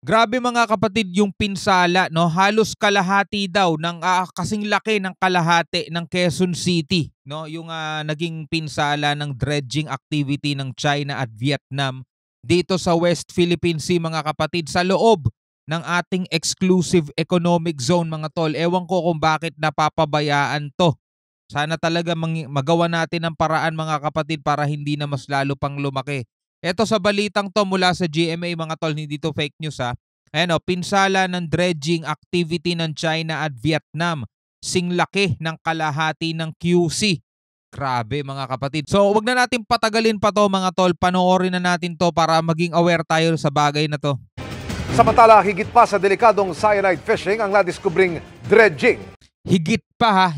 Grabe mga kapatid yung pinsala, no? Halos kalahati daw ng kasing laki ng kalahati ng Quezon City, no? Yung naging pinsala ng dredging activity ng China at Vietnam dito sa West Philippine Sea mga kapatid sa loob ng ating exclusive economic zone mga tol. Ewan ko kung bakit napapabayaan to. Sana talaga magawa natin ng paraan mga kapatid para hindi na mas lalo pang lumaki. Eto sa balitang to mula sa GMA mga tol, hindi to fake news ha. Ayan o, pinsala ng dredging activity ng China at Vietnam. Singlaki ng kalahati ng QC. Grabe mga kapatid. So wag na natin patagalin pa to mga tol. Panoorin na natin to para maging aware tayo sa bagay na to. Samantala, higit pa sa delikadong cyanide fishing ang nadiskubring dredging. Higit pa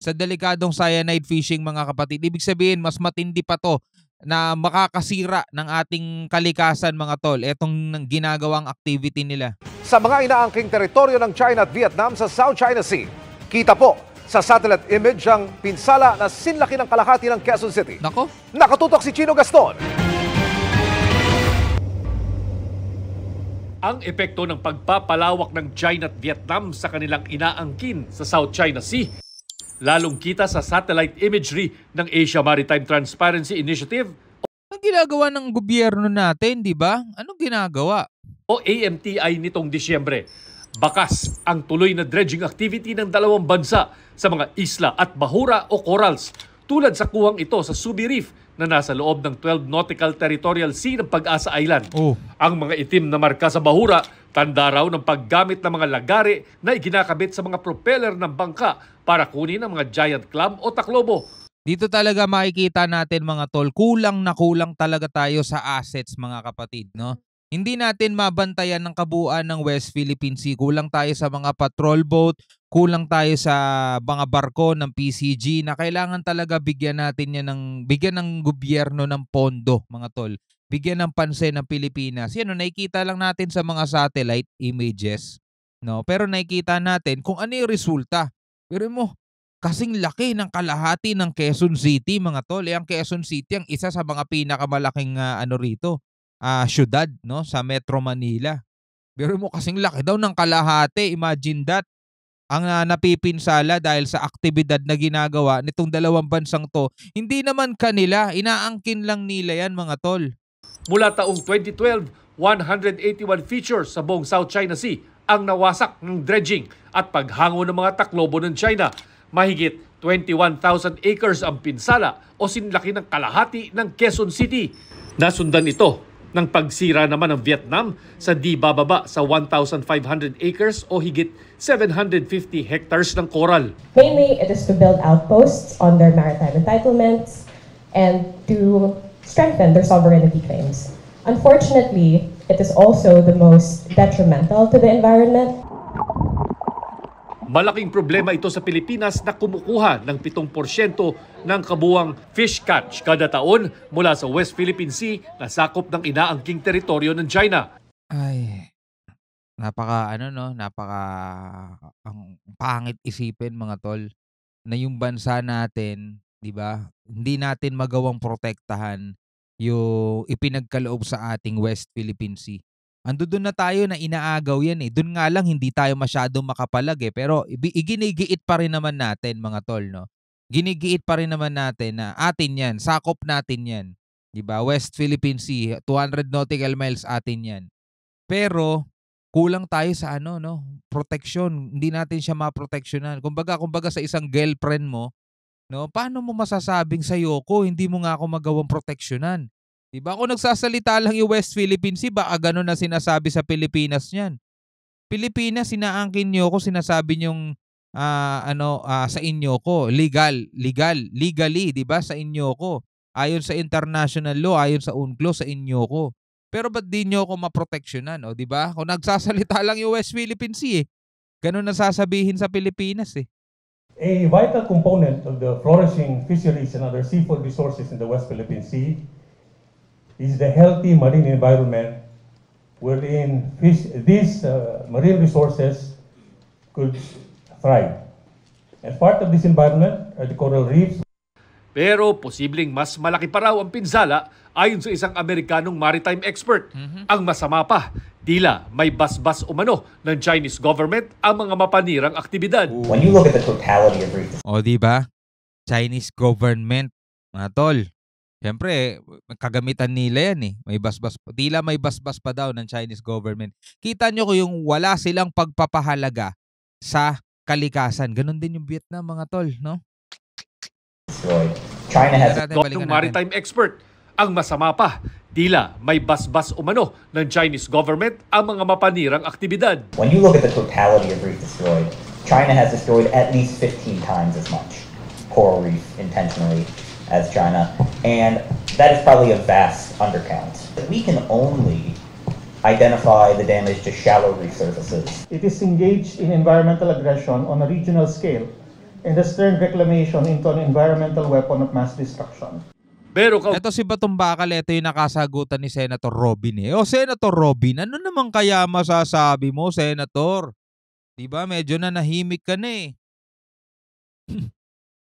sa delikadong cyanide fishing mga kapatid. Ibig sabihin, mas matindi pa to na makakasira ng ating kalikasan mga tol. Etong ginagawang activity nila. Sa mga inaangking teritoryo ng China at Vietnam sa South China Sea, kita po sa satellite image ang pinsala na sinlaki ng kalahati ng Quezon City. Nako? Nakatutok si Chino Gaston. Ang epekto ng pagpapalawak ng China at Vietnam sa kanilang inaangkin sa South China Sea. Lalong kita sa satellite imagery ng Asia Maritime Transparency Initiative Ang ginagawa ng gobyerno natin, di ba? Anong ginagawa? o AMTI nitong Disyembre. Bakas ang tuloy na dredging activity ng dalawang bansa sa mga isla at bahura o corals tulad sa kuwang ito sa Subi Reef na nasa loob ng 12 Nautical Territorial Sea ng Pag-asa Island. Ang mga itim na marka sa bahura, tanda raw ng paggamit ng mga lagare na iginakabit sa mga propeller ng bangka para kunin ang mga giant clam o taklobo. Dito talaga makikita natin mga tol, kulang na kulang talaga tayo sa assets mga kapatid, no? Hindi natin mabantayan ng kabuuan ng West Philippine Sea. Kulang tayo sa mga patrol boat, kulang tayo sa mga barko ng PCG na kailangan talaga bigyan ng gobyerno ng pondo, mga tol. Bigyan ng pansin ng Pilipinas. Yan, nakikita lang natin sa mga satellite images, no? Pero nakikita natin kung ano yung resulta. Pero mo, kasing laki ng kalahati ng Quezon City, mga tol. Ang Quezon City ang isa sa mga pinakamalaking syudad, no, sa Metro Manila. Pero mo kasing laki daw ng kalahati. Imagine that. Ang napipinsala dahil sa aktibidad na ginagawa nitong dalawang bansang to. Hindi naman kanila, inaangkin lang nila yan mga tol. Mula taong 2012, 181 features sa buong South China Sea ang nawasak ng dredging at paghango ng mga taklobo ng China. Mahigit 21,000 acres ang pinsala o sinlaki ng kalahati ng Quezon City. Nasundan ito ng pagsira naman ng Vietnam sa di bababa sa 1,500 acres o higit 750 hectares ng coral. Mainly, it is to build outposts on their maritime entitlements and to strengthen their sovereignty claims. Unfortunately, it is also the most detrimental to the environment. Malaking problema ito sa Pilipinas na kumukuha ng 7% ng kabuwang fish catch kada taon mula sa West Philippine Sea na sakop ng inaangking teritoryo ng China. Ay, ang pangit isipin mga tol na yung bansa natin, 'di ba? Hindi natin magawang protektahan yung ipinagkaloob sa ating West Philippine Sea. Doon na tayo na inaagaw yan eh. Doon nga lang hindi tayo masyadong makapalag eh. Pero iginigiit pa rin naman natin mga tol, no? Ginigiit pa rin naman natin na atin yan. Sakop natin yan. Diba? West Philippine Sea, 200 nautical miles atin yan. Pero kulang tayo sa protection. Hindi natin siya maproteksyonan. Kumbaga sa isang girlfriend mo, no? Paano mo masasabing sa'yo ko, hindi mo nga ako magawang proteksyonan? Diba? Kung nagsasalita lang yung West Philippine Sea, baka gano'n na sinasabi sa Pilipinas niyan. Pilipinas, sinaangkin nyo ko, sinasabi nyong sa inyo ko. Legally, diba? Sa inyo ko. Ayon sa international law, ayon sa UNCLOS, sa inyo ko. Pero ba't di nyo ako maproteksyonan? O, diba? Kung nagsasalita lang yung West Philippine Sea, gano'n na sasabihin sa Pilipinas eh. A vital component of the flourishing fisheries and other seafood resources in the West Philippine Sea is the healthy marine environment wherein these marine resources could thrive. And part of this environment are the coral reefs. Pero posibleng mas malaki pa raw ang pinsala ayon sa isang Amerikanong maritime expert. Ang masama pa, tila may basbas umano ng Chinese government ang mga mapanirang aktibidad. When you look at the totality of reef O di ba? Chinese government, mga tol. Siyempre, kagamitan nila yan eh. May basbas, tila may basbas pa daw ng Chinese government. Kita nyo ko yung wala silang pagpapahalaga sa kalikasan. Ganon din yung Vietnam, mga tol, no? destroyed, China has Ng maritime expert, ang masama pa, tila may basbas umano ng Chinese government ang mga mapanirang aktibidad. when you look at the totality of reef destroyed, China has destroyed at least 15 times as much coral reef intentionally as China, and that is probably a vast undercount. We can only identify the damage to shallow reef surfaces. It is engaged in environmental aggression on a regional scale and has turned reclamation into an environmental weapon of mass destruction. Pero Ito si Batong Bakal, ito yung nakasagutan ni Senator Robin eh. O Senator Robin, ano naman kaya masasabi mo, Senator? Diba, medyo na nahimik ka na eh.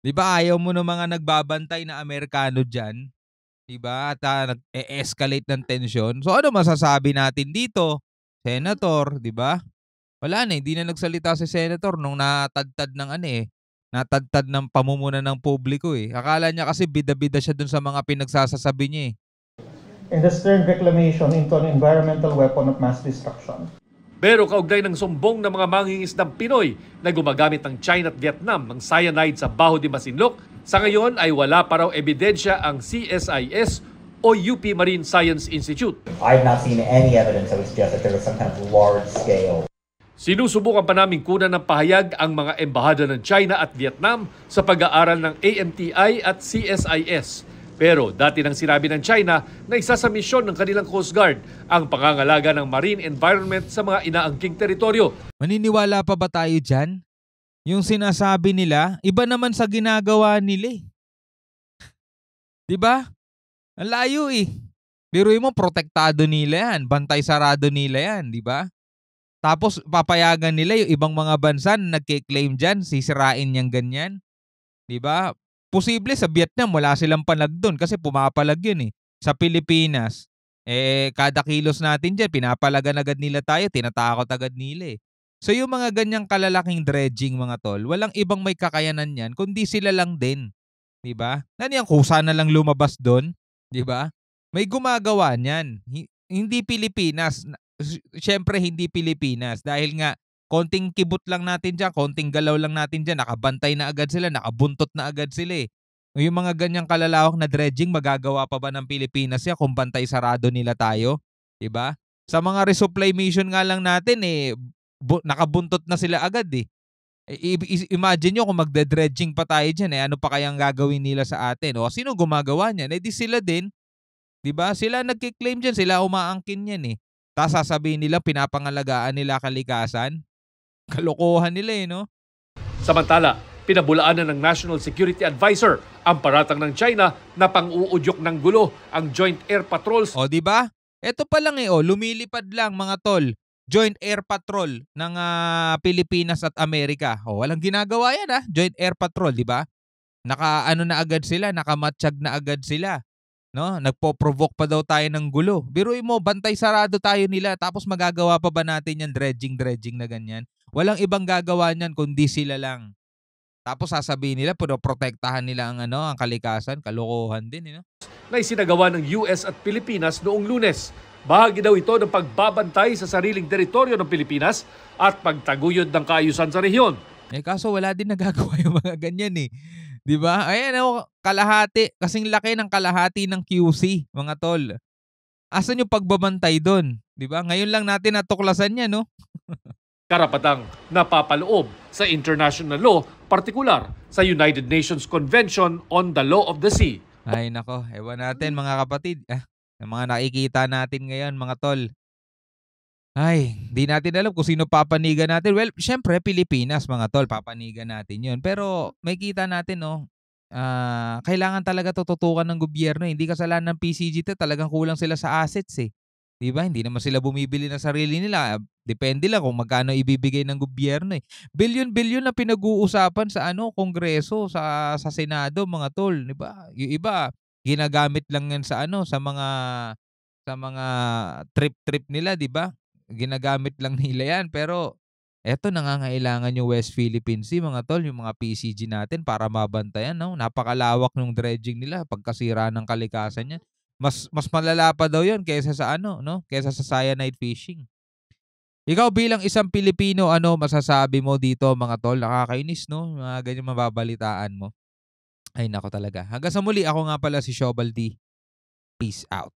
Diba, ayaw mo ng mga nagbabantay na Amerikano dyan? Diba, at nag-e-escalate ng tensyon. So ano masasabi natin dito, Senator, diba? Wala na, hindi na nagsalita si Senator nung natadtad ng natadtad ng pamumuna ng publiko eh. Akala niya kasi bida-bida siya dun sa mga pinagsasasabi niya eh. And has turned reclamation into an environmental weapon of mass destruction. Pero kaugnay ng sumbong ng mga mangingisdang Pinoy na gumagamit ng China at Vietnam ng cyanide sa Baho de Masinloc, sa ngayon ay wala pa raw ebidensya ang CSIS o UP Marine Science Institute. I have not seen any evidence that would suggest that there was some kind of large-scale. Sinusubukan pa namin kunan ng pahayag ang mga embahada ng China at Vietnam sa pag-aaral ng AMTI at CSIS. Pero dati nang sinabi ng China na isa sa misyon ng kanilang Coast Guard ang pangangalaga ng marine environment sa mga inaangking teritoryo. Maniniwala pa ba tayo dyan? Yung sinasabi nila, iba naman sa ginagawa nila eh. Diba? Ang layo eh. Biruin mo, protektado nila yan. Bantay sarado nila yan, diba? Tapos papayagan nila yung ibang mga bansa na nagke-claim dyan, sisirain niyang ganyan. Diba? Posible sa Vietnam, wala silang palag doon kasi pumapalag yun eh. Sa Pilipinas, kada kilos natin dyan, pinapalagan agad nila tayo, tinatakot agad nila eh. So yung mga ganyang kalalaking dredging mga tol, walang ibang may kakayanan yan, kundi sila lang din. Diba? Naniyang kusa na lang lumabas doon. Diba? May gumagawa niyan. Hindi Pilipinas. Siyempre hindi Pilipinas dahil nga konting kibot lang natin dyan, konting galaw lang natin dyan, nakabantay na agad sila, nakabuntot na agad sila eh. Yung mga ganyang kalalawak na dredging, magagawa pa ba ng Pilipinas yan kung bantay sarado nila tayo? Diba? Sa mga resupply mission nga lang natin eh, nakabuntot na sila agad eh. Imagine nyo kung magde-dredging pa tayo dyan eh, ano pa kayang gagawin nila sa atin? O sino gumagawa niyan? Eh di sila din. Diba? Sila nagkiklaim dyan, sila umaangkin yan eh. Tapos sasabihin nila pinapangalagaan nila kalikasan. Kalokohan nila eh, no? Samantala, pinabulaanan ng National Security Advisor ang paratang ng China na pang-uudyok ng gulo ang Joint Air Patrols. O, di ba? Ito pa lang eh, lumilipad lang mga tol. Joint Air Patrol ng Pilipinas at Amerika. O, walang ginagawa yan Joint Air Patrol, di ba? Naka-ano na agad sila, nakamatsyag na agad sila. No, nagpo-provoke pa daw tayo ng gulo. Biruin mo, bantay sarado tayo nila tapos magagawa pa ba natin yan dredging na ganyan? Walang ibang gagawa niyan kundi sila lang. Tapos sasabihin nila, protektahan nila ang ang kalikasan, kalokohan din, Na isinagawa ng US at Pilipinas noong Lunes. Bahagi daw ito ng pagbabantay sa sariling teritoryo ng Pilipinas at pagtaguyod ng kaayusan sa rehiyon. Kaso wala din nagagawa yung mga ganyan eh. 'Di ba? Ayan kalahati, kasing laki ng kalahati ng QC, mga tol. Asan yung pagbabantay doon? 'Di ba? Ngayon lang natin natuklasan 'yan, no? Karapatang napapaloob sa international law, partikular sa United Nations Convention on the Law of the Sea. Ay nako, ewan natin mga kapatid. Yung mga nakikita natin ngayon, mga tol. Ay, di natin alam kung sino papanigan natin. Well, syempre Pilipinas mga tol, papanigan natin 'yun. Pero may kita natin kailangan talaga tututukan ng gobyerno. Hindi kasalanan ng PCG 'to, talagang kulang sila sa assets eh. 'Di ba? Hindi naman sila bumibili ng sarili nila. Depende lang kung magkano ibibigay ng gobyerno, eh. Bilyon-bilyon na pinag-uusapan sa Kongreso, sa Senado, mga tol, 'di ba? Yung iba ginagamit lang 'yan sa mga trip-trip nila, 'di ba? Ginagamit lang nila 'yan, pero eto nangangailangan yung West Philippine Sea, mga tol, yung mga PCG natin para mabantayan, 'no? Napakalawak nung dredging nila, pagkasira ng kalikasan niyan. Mas malala pa daw 'yun kaysa sa 'no, kaysa sa cyanide fishing. Ikaw bilang isang Pilipino, ano masasabi mo dito, mga tol? Nakakainis, 'no, mga ganyang mababalitaan mo. Ay naku talaga. Hanggang sa muli, ako nga pala si Shobal D. Peace out.